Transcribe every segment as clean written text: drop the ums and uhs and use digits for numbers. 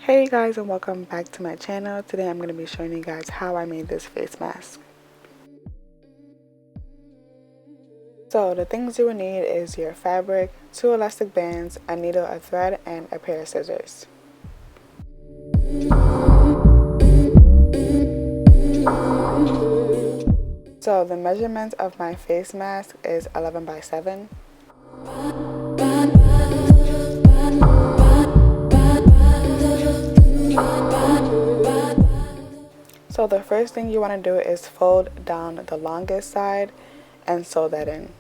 Hey you guys, and welcome back to my channel. Today I'm going to be showing you guys how I made this face mask. So the things you will need is your fabric, 2 elastic bands, a needle, a thread, and a pair of scissors. So the measurement of my face mask is 11 by 7. So the first thing you want to do is fold down the longest side and sew that in.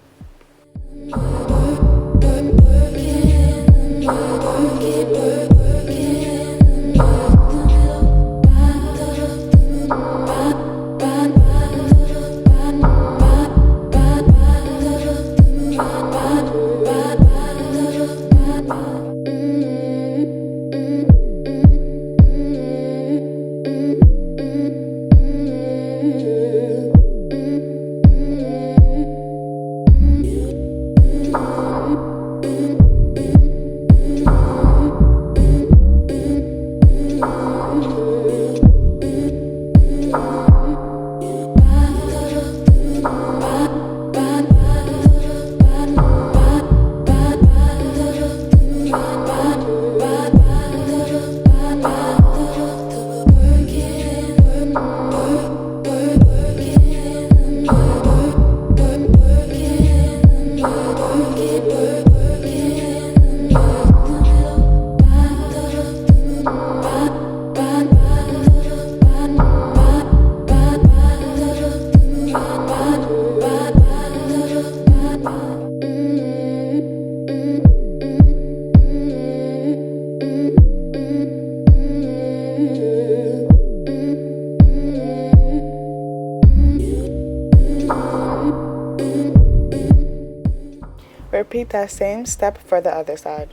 Repeat that same step for the other side.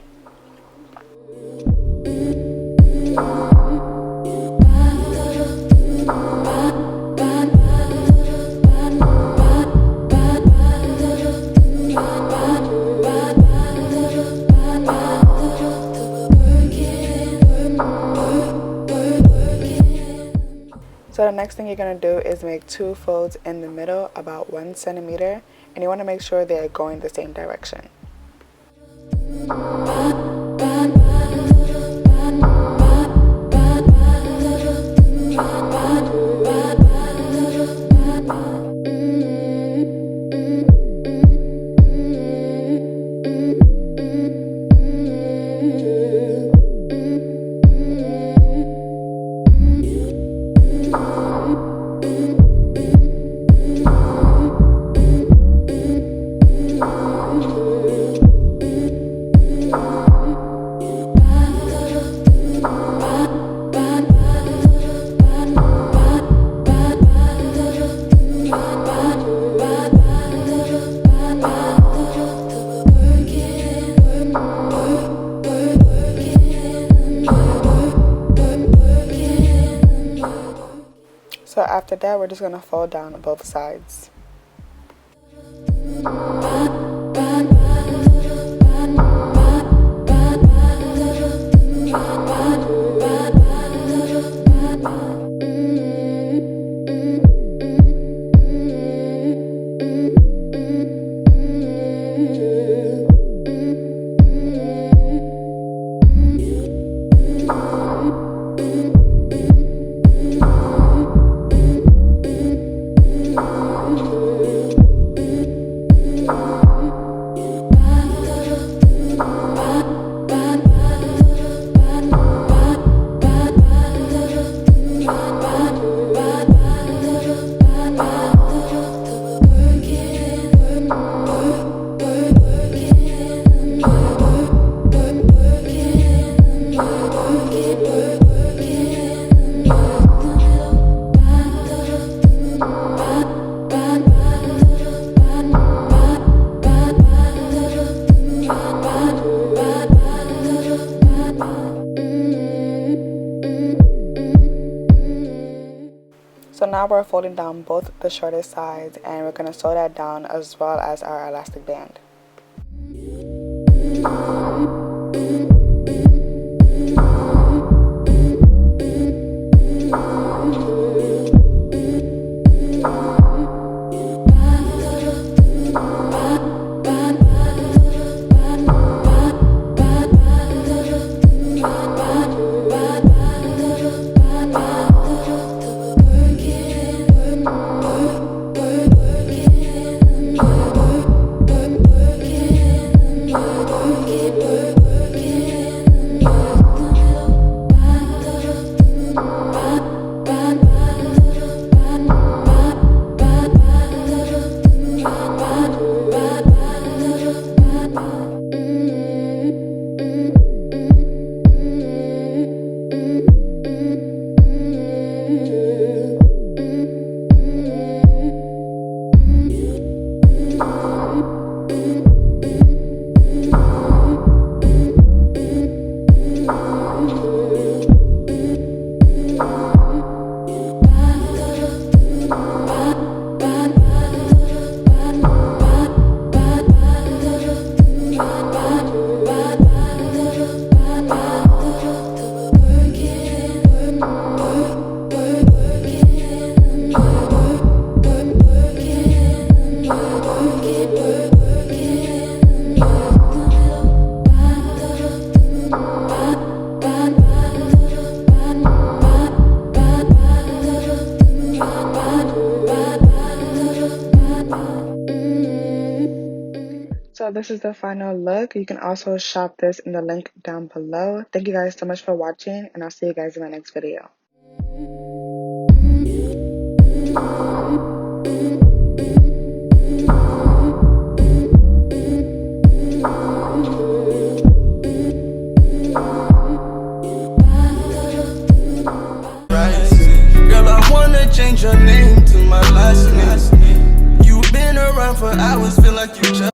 So the next thing you're going to do is make 2 folds in the middle about 1 centimeter, and you want to make sure they are going the same direction. So after that, we're just going to fold down both sides. So now we're folding down both the shortest sides, and we're going to sew that down as well as our elastic band. So this is the final look. You can also shop this in the link down below. Thank you guys so much for watching, and I'll see you guys in my next video. Girl, I wanna change your name to my last name. You've been around for hours, feel like you just